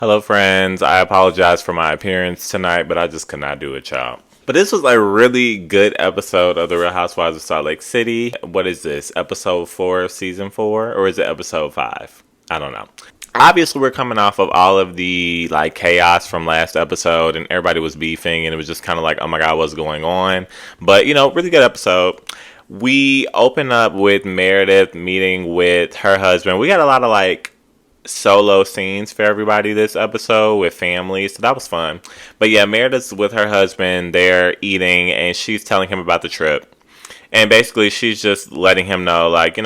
Hello, friends. I apologize for my appearance tonight, but I just could not do it, y'all. But this was a really good episode of The Real Housewives of Salt Lake City. What is this? Episode 4 of season 4? Or is it episode 5? I don't know. Obviously, we're coming off of all of the like chaos from last episode, and everybody was beefing, and it was just kind of like, oh my god, what's going on? But really good episode. We open up with Meredith meeting with her husband. We got a lot of like solo scenes for everybody this episode with families, so that was fun. But yeah, Meredith's with her husband, they're eating, and she's telling him about the trip. And basically, she's just letting him know, like,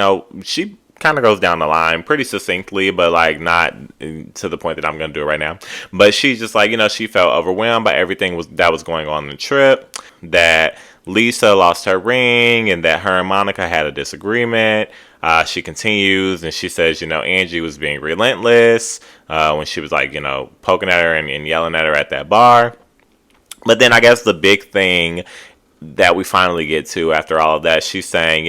she kind of goes down the line pretty succinctly, but like not to the point that I'm going to do it right now. But she's just like, she felt overwhelmed by everything that was going on in the trip, that Lisa lost her ring, and that her and Monica had a disagreement. She continues and she says, Angie was being relentless when she was like, poking at her and yelling at her at that bar. But then I guess the big thing that we finally get to after all of that, she's saying,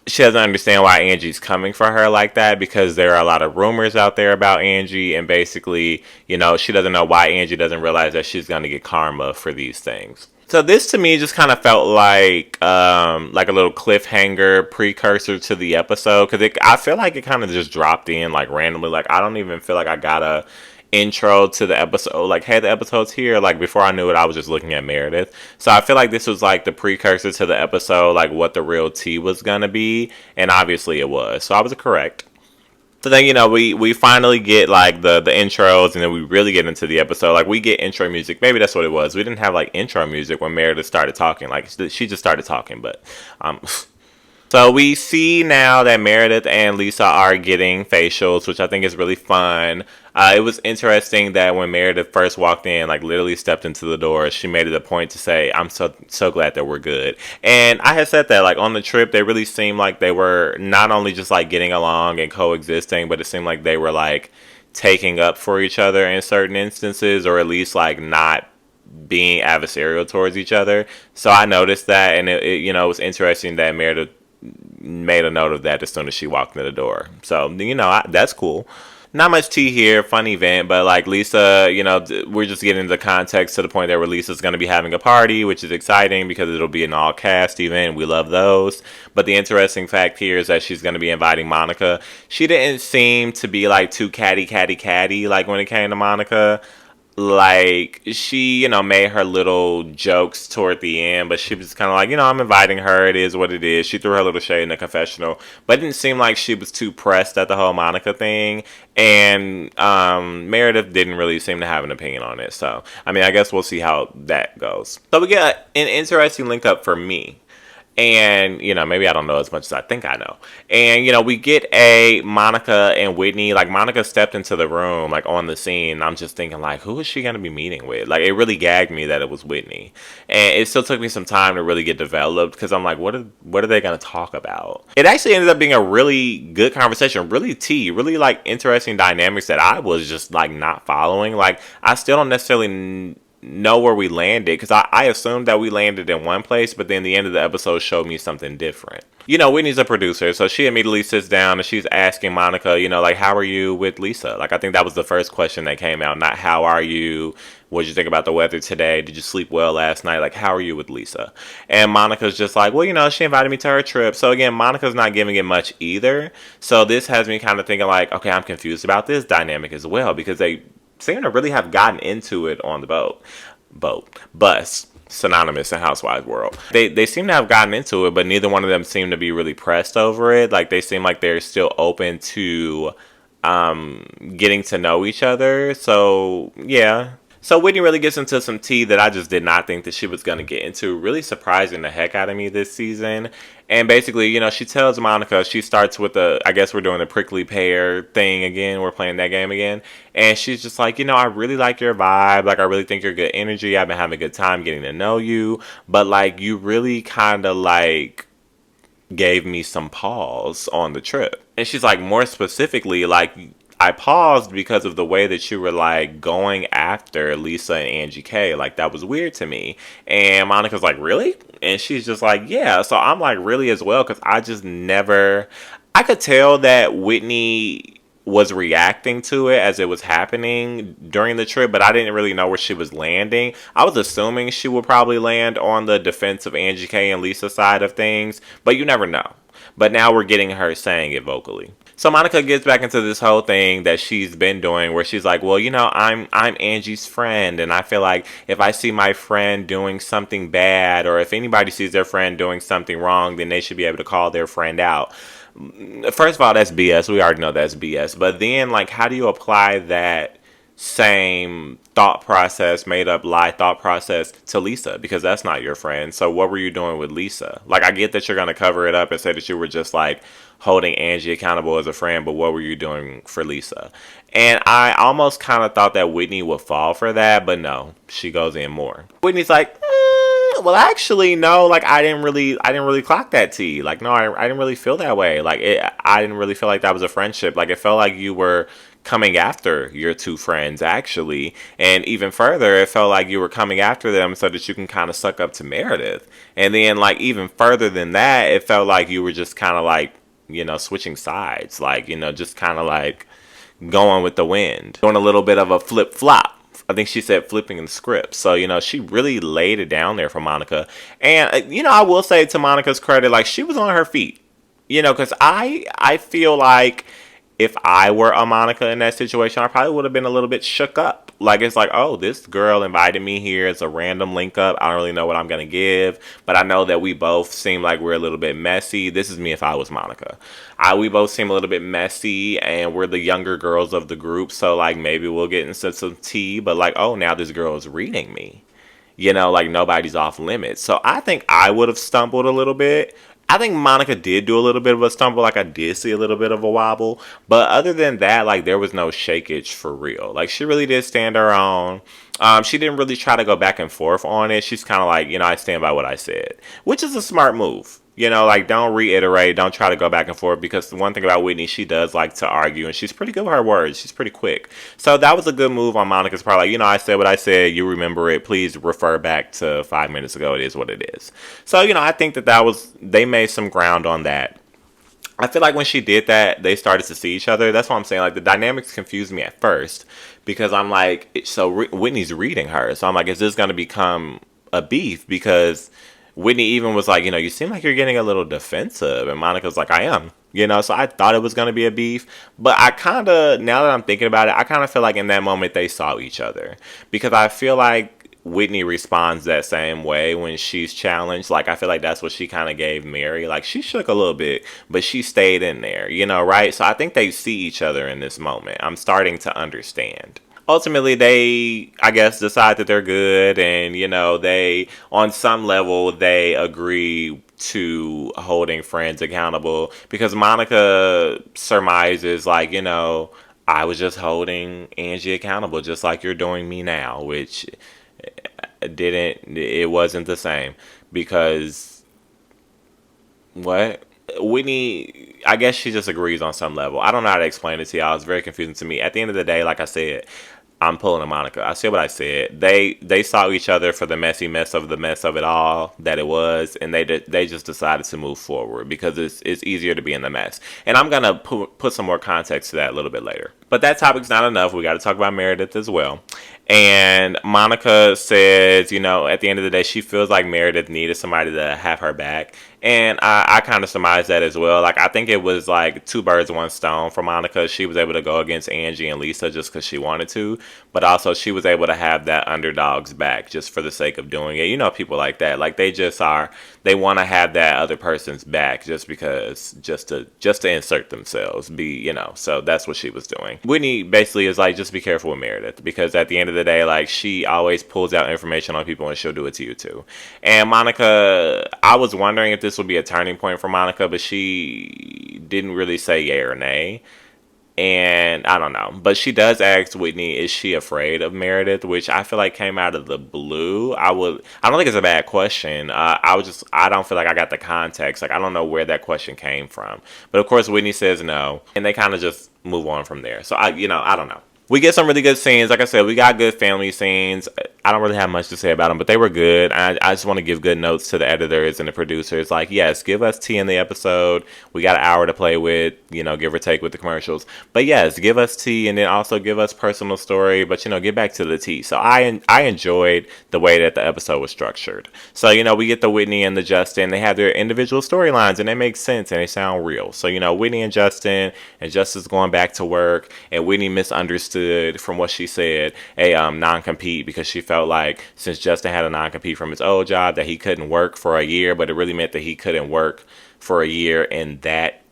she doesn't understand why Angie's coming for her like that, because there are a lot of rumors out there about Angie, and basically, she doesn't know why Angie doesn't realize that she's going to get karma for these things. So this to me just kind of felt like a little cliffhanger precursor to the episode, because I feel like it kind of just dropped in like randomly. Like I don't even feel like I got a intro to the episode, like, hey, the episode's here. Like before I knew it, I was just looking at Meredith. So I feel like this was like the precursor to the episode, like what the real tea was gonna be, and obviously it was. So I was correct. So then, we finally get like the intros, and then we really get into the episode. Like we get intro music. Maybe that's what it was. We didn't have like intro music when Meredith started talking. Like she just started talking, but so we see now that Meredith and Lisa are getting facials, which I think is really fun. It was interesting that when Meredith first walked in, like literally stepped into the door, she made it a point to say, "I'm so glad that we're good." And I had said that like on the trip, they really seemed like they were not only just like getting along and coexisting, but it seemed like they were like taking up for each other in certain instances, or at least like not being adversarial towards each other. So I noticed that, and it was interesting that Meredith made a note of that as soon as she walked in the door. So, that's cool. Not much tea here, fun event, but like Lisa, we're just getting the context to the point there where Lisa's going to be having a party, which is exciting because it'll be an all cast event. We love those. But the interesting fact here is that she's going to be inviting Monica. She didn't seem to be like too catty, like when it came to Monica. Like she made her little jokes toward the end, but she was kind of like, I'm inviting her, it is what it is. She threw her little shade in the confessional, but it didn't seem like she was too pressed at the whole Monica thing. And Meredith didn't really seem to have an opinion on it, so I guess we'll see how that goes. So we get an interesting link up for me. And, maybe I don't know as much as I think I know. And, we get a Monica and Whitney. Like, Monica stepped into the room, like, on the scene. I'm just thinking, like, who is she going to be meeting with? Like, it really gagged me that it was Whitney. And it still took me some time to really get developed, because I'm like, what are they going to talk about? It actually ended up being a really good conversation. Really really, like, interesting dynamics that I was just, like, not following. Like, I still don't necessarily know where we landed, because I assumed that we landed in one place, but then the end of the episode showed me something different. Whitney's a producer, so she immediately sits down and she's asking Monica, like, how are you with Lisa? Like, I think that was the first question that came out, not how are you, what did you think about the weather today, did you sleep well last night, like, how are you with Lisa? And Monica's just like, well, she invited me to her trip. So again, Monica's not giving it much either. So this has me kind of thinking like, okay, I'm confused about this dynamic as well, because they seem to really have gotten into it on the bus, synonymous in Housewives world. They seem to have gotten into it, but neither one of them seem to be really pressed over it. Like they seem like they're still open to getting to know each other. So yeah. So Whitney really gets into some tea that I just did not think that she was going to get into. Really surprising the heck out of me this season. And basically, she tells Monica, she starts with I guess we're doing the prickly pear thing again. We're playing that game again. And she's just like, I really like your vibe. Like, I really think you're good energy. I've been having a good time getting to know you. But, like, you really kind of, like, gave me some pause on the trip. And she's like, more specifically, like, I paused because of the way that you were like going after Lisa and Angie K. Like that was weird to me. And Monica's like, really? And she's just like, yeah. So I'm like, really as well, because I just never. I could tell that Whitney was reacting to it as it was happening during the trip, but I didn't really know where she was landing. I was assuming she would probably land on the defense of Angie K and Lisa side of things, but you never know. But now we're getting her saying it vocally. So Monica gets back into this whole thing that she's been doing where she's like, well, I'm Angie's friend, and I feel like if I see my friend doing something bad, or if anybody sees their friend doing something wrong, then they should be able to call their friend out. First of all, that's BS. We already know that's BS. But then, like, how do you apply that same thought process, made up lie thought process to Lisa? Because that's not your friend. So what were you doing with Lisa? Like, I get that you're going to cover it up and say that you were just like holding Angie accountable as a friend, but what were you doing for Lisa? And I almost kind of thought that Whitney would fall for that, but no, she goes in more. Whitney's like, well, actually, no, like, I didn't really clock that tea. Like, no, I didn't really feel that way. Like, I didn't really feel like that was a friendship. Like, it felt like you were coming after your two friends, actually. And even further, it felt like you were coming after them so that you can kind of suck up to Meredith. And then, like, even further than that, it felt like you were just kind of like, switching sides. Like, just kind of like going with the wind. Doing a little bit of a flip-flop. I think she said flipping the script. So, she really laid it down there for Monica. And, I will say to Monica's credit, like, she was on her feet. Because I feel like if I were a Monica in that situation, I probably would have been a little bit shook up. Like, it's like, oh, this girl invited me here. It's a random link up. I don't really know what I'm going to give. But I know that we both seem like we're a little bit messy. This is me if I was Monica. We both seem a little bit messy, and we're the younger girls of the group. So, like, maybe we'll get into some tea. But, like, oh, now this girl is reading me. Like, nobody's off limits. So I think I would have stumbled a little bit. I think Monica did do a little bit of a stumble. Like, I did see a little bit of a wobble. But other than that, like, there was no shakeage for real. Like, she really did stand her own. She didn't really try to go back and forth on it. She's kind of like, I stand by what I said. Which is a smart move. Like, don't reiterate. Don't try to go back and forth. Because the one thing about Whitney, she does like to argue. And she's pretty good with her words. She's pretty quick. So that was a good move on Monica's part. Like, I said what I said. You remember it. Please refer back to 5 minutes ago. It is what it is. So, I think that was, they made some ground on that. I feel like when she did that, they started to see each other. That's what I'm saying. Like, the dynamics confused me at first. Because I'm like, so Whitney's reading her. So I'm like, is this going to become a beef? Because Whitney even was like, you seem like you're getting a little defensive. And Monica's like, I am. So I thought it was going to be a beef. But I kind of, now that I'm thinking about it, I kind of feel like in that moment they saw each other. Because I feel like Whitney responds that same way when she's challenged. Like, I feel like that's what she kind of gave Mary. Like, she shook a little bit, but she stayed in there, right? So I think they see each other in this moment. I'm starting to understand. Ultimately, they, I guess, decide that they're good, and, they, on some level, they agree to holding friends accountable, because Monica surmises, like, I was just holding Angie accountable, just like you're doing me now, which it wasn't the same, because, what? Whitney, I guess she just agrees on some level. I don't know how to explain it to y'all. It's very confusing to me. At the end of the day, like I said, I'm pulling a Monica. I said what I said. They saw each other for the messy mess of it all that it was, and they just decided to move forward because it's easier to be in the mess. And I'm gonna put some more context to that a little bit later. But that topic's not enough. We got to talk about Meredith as well. And Monica says, at the end of the day, she feels like Meredith needed somebody to have her back. And I kind of surmise that as well. Like, I think it was like 2 birds, 1 stone for Monica. She was able to go against Angie and Lisa just because she wanted to. But also she was able to have that underdog's back just for the sake of doing it. People like that. Like, they want to have that other person's back just because, just to insert themselves. So that's what she was doing. Whitney basically is like, just be careful with Meredith. Because at the end of the day, like, she always pulls out information on people and she'll do it to you too. And Monica, I was wondering if this would be a turning point for Monica, but she didn't really say yay or nay. And I don't know. But she does ask Whitney, is she afraid of Meredith? Which I feel like came out of the blue. I don't think it's a bad question. I don't feel like I got the context. Like, I don't know where that question came from. But of course, Whitney says no. And they kind of just move on from there. So I don't know. We get some really good scenes. Like I said, we got good family scenes. I don't really have much to say about them, but they were good. I just want to give good notes to the editors and the producers. Like, yes, give us tea in the episode. We got an hour to play with, give or take with the commercials. But yes, give us tea, and then also give us personal story. But get back to the tea. So I enjoyed the way that the episode was structured. So we get the Whitney and the Justin. They have their individual storylines, and they make sense and they sound real. So Whitney and Justin's going back to work, and Whitney misunderstood from what she said a non-compete, because she felt like since Justin had a non-compete from his old job that he couldn't work for a year, but it really meant that he couldn't work for a year in that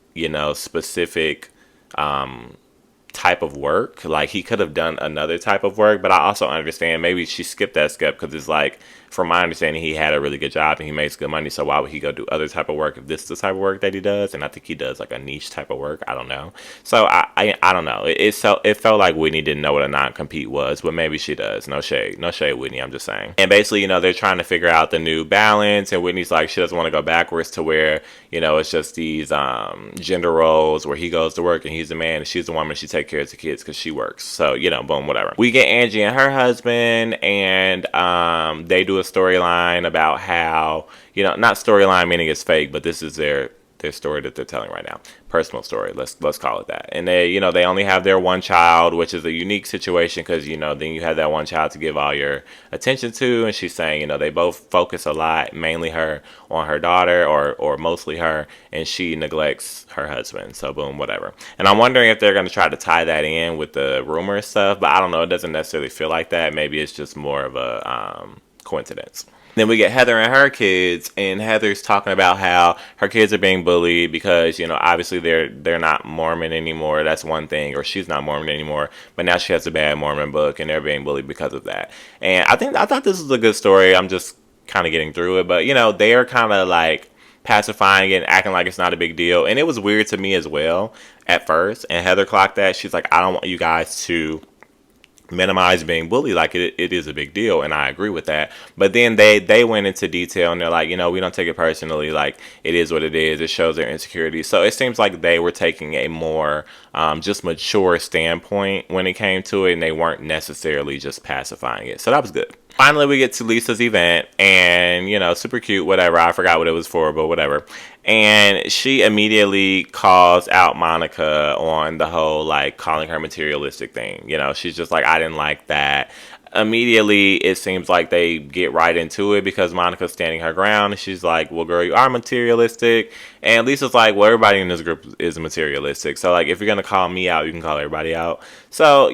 specific type of work. Like, he could have done another type of work, but I also understand maybe she skipped that step because it's like, from my understanding, he had a really good job and he makes good money, so why would he go do other type of work if this is the type of work that he does? And I think he does like a niche type of work. I don't know. So I don't know. It felt like Whitney didn't know what a non-compete was, but maybe she does. No shade, Whitney. I'm just saying. And basically, they're trying to figure out the new balance, and Whitney's like, she doesn't want to go backwards to where it's just these gender roles where he goes to work and he's the man and she's the woman. She takes care of the kids because she works. So boom, whatever. We get Angie and her husband, and they do a storyline about how, not storyline meaning it's fake, but this is their story that they're telling right now. Personal story, let's call it that. And they, they only have their one child, which is a unique situation because, then you have that one child to give all your attention to. And she's saying, they both focus a lot, mainly her, on her daughter, or mostly her, and she neglects her husband. So boom, whatever. And I'm wondering if they're going to try to tie that in with the rumor stuff, but I don't know. It doesn't necessarily feel like that. Maybe it's just more of a coincidence. Then we get Heather and her kids, and Heather's talking about how her kids are being bullied because, obviously they're not Mormon anymore. That's one thing, or she's not Mormon anymore, but now she has a bad Mormon book, and they're being bullied because of that. And I thought this was a good story. I'm just kind of getting through it, but they are kind of like pacifying it and acting like it's not a big deal. And it was weird to me as well at first. And Heather clocked that. She's like, I don't want you guys to minimize being bullied, like it is a big deal, and I agree with that. But then they went into detail, and they're like, we don't take it personally, like it is what it is. It shows their insecurities. So it seems like they were taking a more just mature standpoint when it came to it, and they weren't necessarily just pacifying it. So that was good. Finally, we get to Lisa's event, and, super cute, whatever. I forgot what it was for, but whatever. And she immediately calls out Monica on the whole, like, calling her materialistic thing. She's just like, I didn't like that. Immediately, it seems like they get right into it because Monica's standing her ground. And she's like, well, girl, you are materialistic. And Lisa's like, well, everybody in this group is materialistic. So, like, if you're going to call me out, you can call everybody out. So,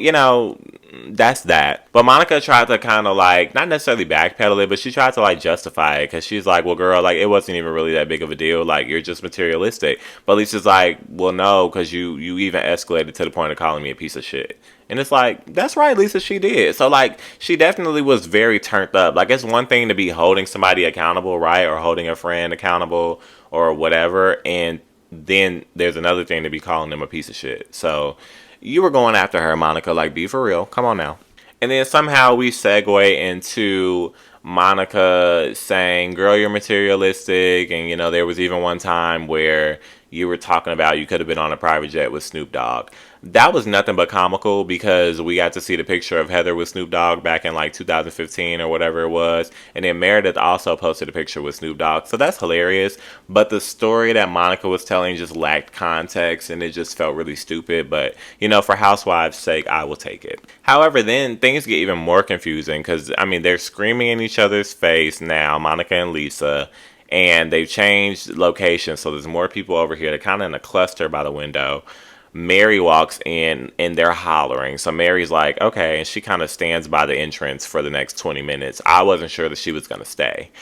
that's that. But Monica tried to kind of like, not necessarily backpedal it, but she tried to like justify it because she's like, well, girl, like it wasn't even really that big of a deal. Like, you're just materialistic. But Lisa's like, well, no, because you even escalated to the point of calling me a piece of shit. And it's like, that's right, Lisa, she did. So, like, she definitely was very turned up. Like, it's one thing to be holding somebody accountable, right? Or holding a friend accountable or whatever. And then there's another thing to be calling them a piece of shit. So, you were going after her, Monica. Like, be for real. Come on now. And then somehow we segue into Monica saying, girl, you're materialistic. And, there was even one time where you were talking about you could have been on a private jet with Snoop Dogg. That was nothing but comical because we got to see the picture of Heather with Snoop Dogg back in like 2015 or whatever it was. And then Meredith also posted a picture with Snoop Dogg. So that's hilarious. But the story that Monica was telling just lacked context and it just felt really stupid. But, for Housewives' sake, I will take it. However, then things get even more confusing because, they're screaming in each other's face now, Monica and Lisa. And they've changed locations. So there's more people over here. They're kind of in a cluster by the window. Mary walks in and they're hollering. So Mary's like, okay. And she kind of stands by the entrance for the next 20 minutes. I wasn't sure that she was going to stay.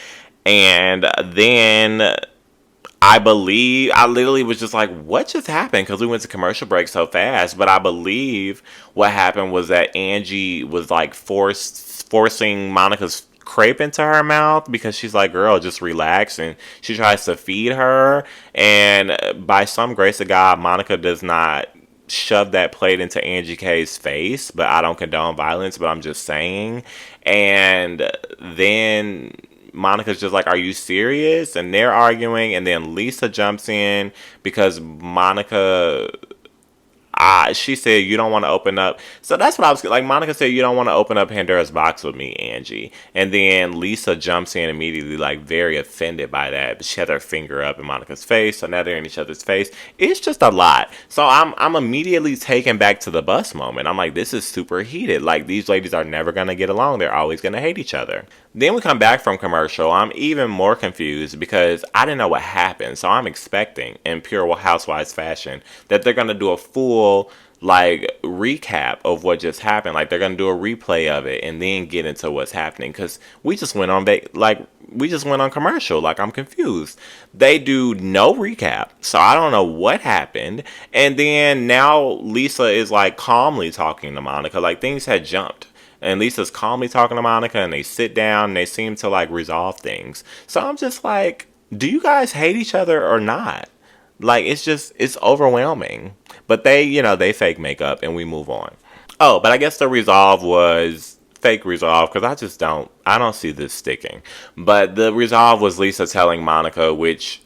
And then I literally was just like, what just happened? Because we went to commercial break so fast. But I believe what happened was that Angie was like forcing Monica's crepe into her mouth because she's like, girl, just relax. And she tries to feed her. And by some grace of God, Monica does not shove that plate into Angie K's face. But I don't condone violence, but I'm just saying. And then Monica's just like, are you serious? And they're arguing. And then Lisa jumps in because Monica, She said, you don't want to open up. So that's what I was like. Monica said, you don't want to open up Pandora's box with me, Angie. And then Lisa jumps in immediately, like very offended by that. She had her finger up in Monica's face. So now they're in each other's face. It's just a lot. So I'm immediately taken back to the bus moment. I'm like, this is super heated. Like, these ladies are never going to get along. They're always going to hate each other. Then we come back from commercial. I'm even more confused because I didn't know what happened. So I'm expecting, in pure Housewives fashion, that they're going to do a full like recap of what just happened. Like, they're going to do a replay of it and then get into what's happening. Because we just went on commercial. Like, I'm confused. They do no recap. So I don't know what happened. And then now Lisa is like calmly talking to Monica. Like, things had jumped. And Lisa's calmly talking to Monica, and they sit down and they seem to like resolve things. So I'm just like, do you guys hate each other or not? Like, it's overwhelming. But they fake makeup and we move on. Oh, but I guess the resolve was fake resolve because I don't see this sticking. But the resolve was Lisa telling Monica, which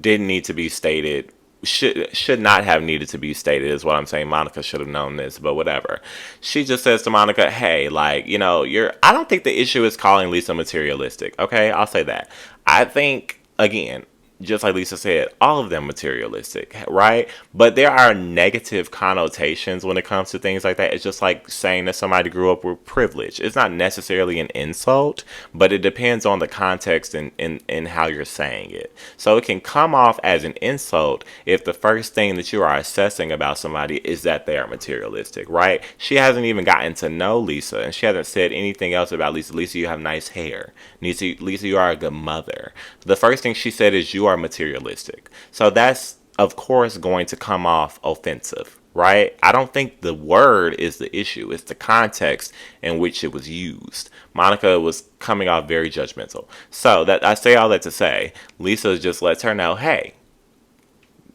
didn't need to be stated, should not have needed to be stated, is what I'm saying. Monica should have known this, but whatever. She just says to Monica, hey, like, I don't think the issue is calling Lisa materialistic. Okay, I'll say that. I think, again, just like Lisa said, all of them materialistic, right? But there are negative connotations when it comes to things like that. It's just like saying that somebody grew up with privilege. It's not necessarily an insult, but it depends on the context and how you're saying it. So it can come off as an insult if the first thing that you are assessing about somebody is that they are materialistic, right? She hasn't even gotten to know Lisa, and she hasn't said anything else about Lisa. Lisa, you have nice hair. Lisa, you are a good mother. The first thing she said is you are materialistic. So that's, of course, going to come off offensive, right? I don't think the word is the issue. It's the context in which it was used. Monica was coming off very judgmental. So that I say all that to say, Lisa just lets her know, hey,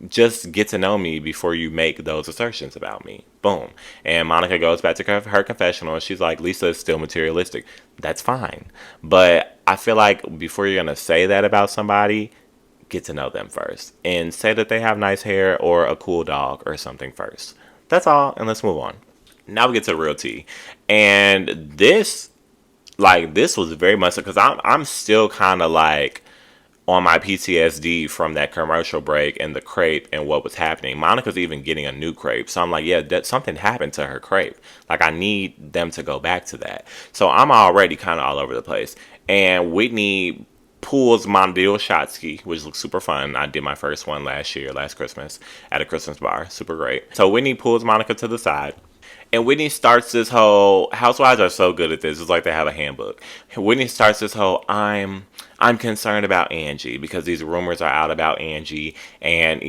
just get to know me before you make those assertions about me. Boom. And Monica goes back to her confessional and she's like, Lisa is still materialistic. That's fine. But I feel like before you're going to say that about somebody, get to know them first. And say that they have nice hair or a cool dog or something first. That's all. And let's move on. Now we get to the real tea. And this was very much because I'm still kind of like on my PTSD from that commercial break and the crepe and what was happening. Monica's even getting a new crepe. So I'm like, yeah, that something happened to her crepe. Like, I need them to go back to that. So I'm already kind of all over the place. And Whitney pulls Mondale Shotsky, which looks super fun. I did my first one last Christmas, at a Christmas bar. Super great. So Whitney pulls Monica to the side. And Whitney starts this whole, housewives are so good at this. It's like they have a handbook. Whitney starts this whole, I'm concerned about Angie because these rumors are out about Angie and,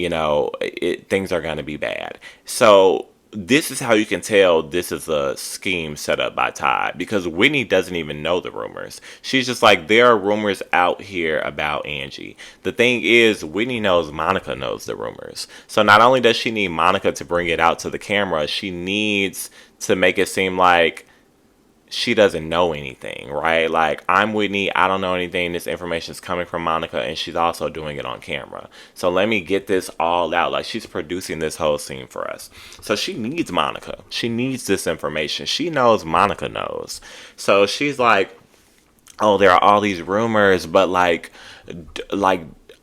things are going to be bad. So this is how you can tell this is a scheme set up by Todd, because Whitney doesn't even know the rumors. She's just like, there are rumors out here about Angie. The thing is, Whitney knows Monica knows the rumors. So not only does she need Monica to bring it out to the camera, she needs to make it seem like she doesn't know anything, right? Like, I'm Whitney, I don't know anything. This information is coming from Monica, and she's also doing it on camera. So let me get this all out. Like, she's producing this whole scene for us. So she needs Monica. She needs this information. She knows Monica knows. So she's like, oh, there are all these rumors, but like,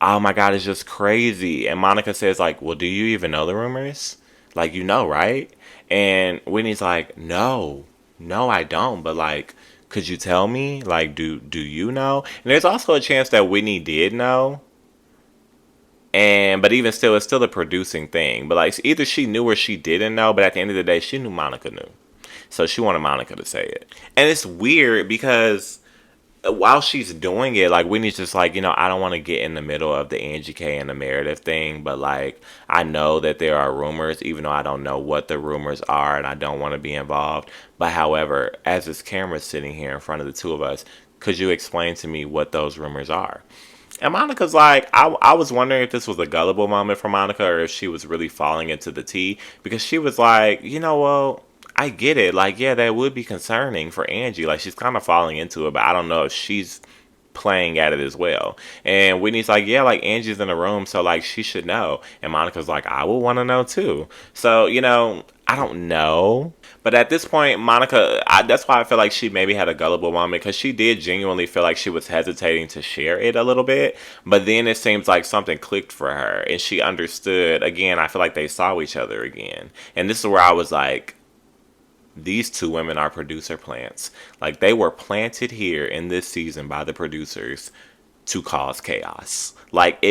oh my God, it's just crazy. And Monica says like, well, do you even know the rumors? Like, right? And Whitney's like, no, I don't. But like, could you tell me? Like, do you know? And there's also a chance that Whitney did know. But even still, it's still a producing thing. But like, either she knew or she didn't know. But at the end of the day, she knew Monica knew. So she wanted Monica to say it. And it's weird because while she's doing it, like, Whitney's just like, I don't want to get in the middle of the Angie K and the Meredith thing, but like, I know that there are rumors, even though I don't know what the rumors are, and I don't want to be involved. But however, as this camera's sitting here in front of the two of us, could you explain to me what those rumors are? And Monica's like, I was wondering if this was a gullible moment for Monica or if she was really falling into the tea, because she was like, well, I get it. Like, yeah, that would be concerning for Angie. Like, she's kind of falling into it, but I don't know if she's playing at it as well. And Whitney's like, yeah, like Angie's in the room, so like she should know. And Monica's like, I would want to know too. So, I don't know. But at this point, Monica, that's why I feel like she maybe had a gullible moment, because she did genuinely feel like she was hesitating to share it a little bit. But then it seems like something clicked for her and she understood. Again, I feel like they saw each other again. And this is where I was like, these two women are producer plants. Like, they were planted here in this season by the producers to cause chaos. Like,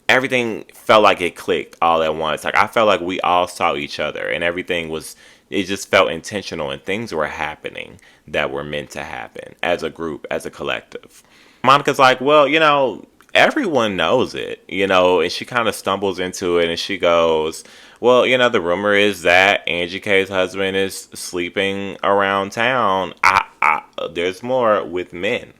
everything felt like it clicked all at once. Like, I felt like we all saw each other and it just felt intentional, and things were happening that were meant to happen as a group, as a collective. Monica's like, well, everyone knows it, and she kind of stumbles into it and she goes, well, the rumor is that Angie K's husband is sleeping around town. There's more with men.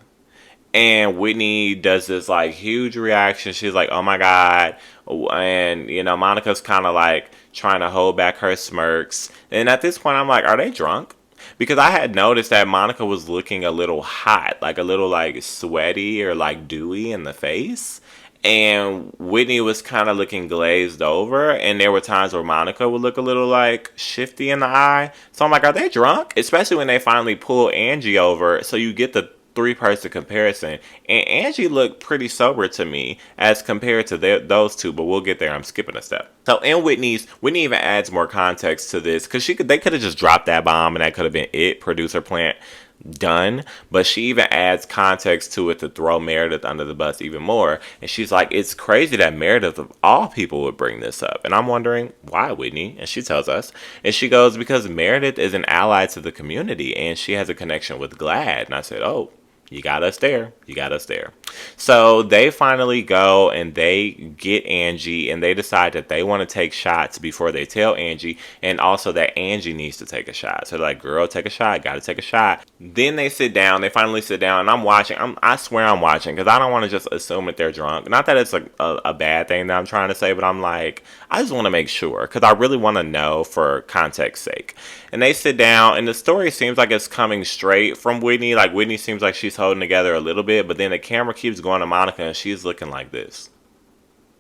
And Whitney does this like huge reaction. She's like, oh my God. And, Monica's kind of like trying to hold back her smirks. And at this point, I'm like, are they drunk? Because I had noticed that Monica was looking a little hot, like a little like sweaty or like dewy in the face. And Whitney was kind of looking glazed over. And there were times where Monica would look a little like shifty in the eye. So I'm like, are they drunk? Especially when they finally pull Angie over. So you get the three-person comparison. And Angie looked pretty sober to me as compared to those two. But we'll get there. I'm skipping a step. So in Whitney even adds more context to this. Because they could have just dropped that bomb and that could have been it. Producer plant. Done. But she even adds context to it to throw Meredith under the bus even more. And she's like, it's crazy that Meredith of all people would bring this up. And I'm wondering, why, Whitney? And she tells us. And she goes, because Meredith is an ally to the community and she has a connection with GLAAD. And I said, oh, you got us there. You got us there. So they finally go and they get Angie and they decide that they want to take shots before they tell Angie, and also that Angie needs to take a shot. So they're like, girl, take a shot. Got to take a shot. Then they sit down. They finally sit down and I'm watching. I swear I'm watching because I don't want to just assume that they're drunk. Not that it's a bad thing that I'm trying to say, but I'm like, I just want to make sure because I really want to know for context's sake. And they sit down and the story seems like it's coming straight from Whitney. Like Whitney seems like she's holding together a little bit, but then the camera keeps going to Monica and she's looking like this.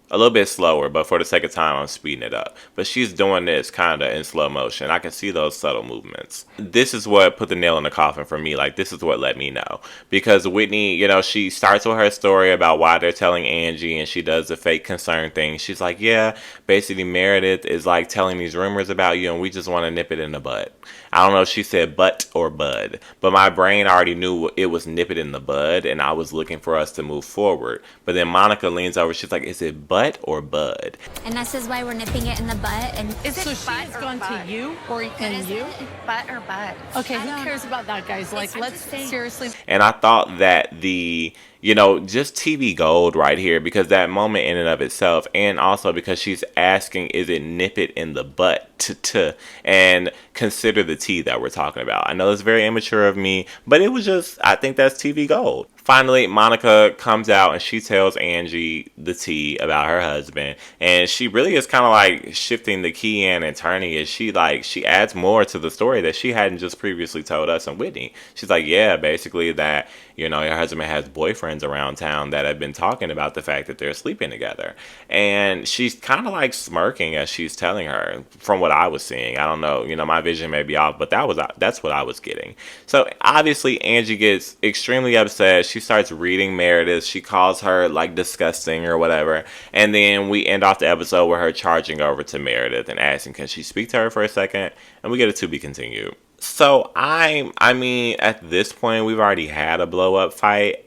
A little bit slower, but for the sake of time, I'm speeding it up. But she's doing this kind of in slow motion. I can see those subtle movements. This is what put the nail in the coffin for me. Like, this is what let me know. Because Whitney, she starts with her story about why they're telling Angie, and she does the fake concern thing. She's like, yeah, basically Meredith is like telling these rumors about you, and we just want to nip it in the bud. I don't know if she said butt or bud, but my brain already knew it was nip it in the bud, and I was looking for us to move forward. But then Monica leans over, she's like, is it butt or bud? And this is why we're nipping it in the butt. And is it so she has gone bud? To you or in you? Butt or bud? Okay, who cares about that, guys? Like, let's seriously. And I thought that just TV gold right here, because that moment in and of itself, and also because she's asking, is it nip it in the butt? And consider the tea that we're talking about. I know it's very immature of me, but it was just, I think that's TV gold. Finally, Monica comes out and she tells Angie the tea about her husband. And she really is kind of like shifting the key in and turning it. She adds more to the story that she hadn't just previously told us and Whitney. She's like, yeah, basically that, your husband has boyfriends around town that have been talking about the fact that they're sleeping together. And she's kind of like smirking as she's telling her, from what I was seeing. I don't know, my vision may be off, but that's what I was getting. So obviously Angie gets extremely upset. She starts reading Meredith. She calls her like disgusting or whatever. And then we end off the episode with her charging over to Meredith and asking, can she speak to her for a second? And we get a to be continued. So I mean, at this point, we've already had a blow up fight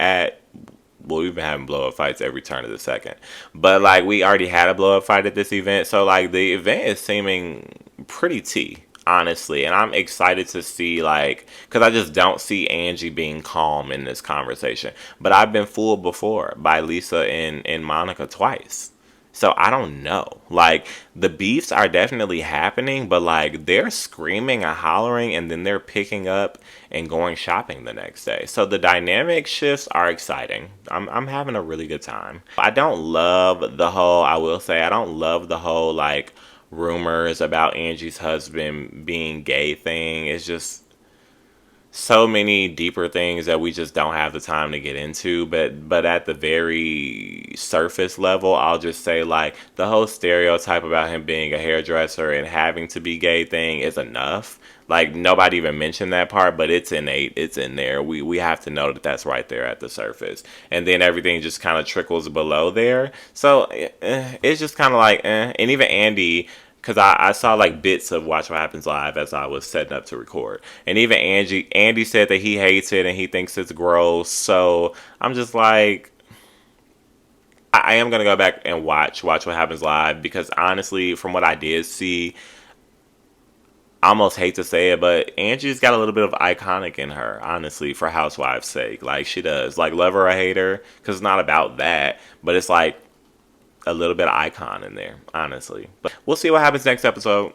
we've been having blow up fights every turn of the second. But like, we already had a blow up fight at this event. So like, the event is seeming pretty tea, honestly. And I'm excited to see, because I just don't see Angie being calm in this conversation. But I've been fooled before by Lisa and Monica twice. So I don't know. Like, the beefs are definitely happening, but like, they're screaming and hollering and then they're picking up and going shopping the next day. So the dynamic shifts are exciting. I'm having a really good time. I don't love the whole like rumors about Angie's husband being gay thing. It's just, so many deeper things that we just don't have the time to get into. But at the very surface level, I'll just say like the whole stereotype about him being a hairdresser and having to be gay thing is enough. Like nobody even mentioned that part, but it's innate. It's in there. We have to know that that's right there at the surface, and then everything just kind of trickles below there. So it's just kind of like, and even Andy. Because I saw like bits of Watch What Happens Live as I was setting up to record. And even Andy said that he hates it and he thinks it's gross. So I'm just like, I am going to go back and Watch What Happens Live. Because honestly, from what I did see, I almost hate to say it, but Angie's got a little bit of iconic in her, honestly, for Housewives' sake. Like, she does. Like, love her or hate her, because it's not about that. But it's like a little bit of icon in there, honestly. But we'll see what happens next episode.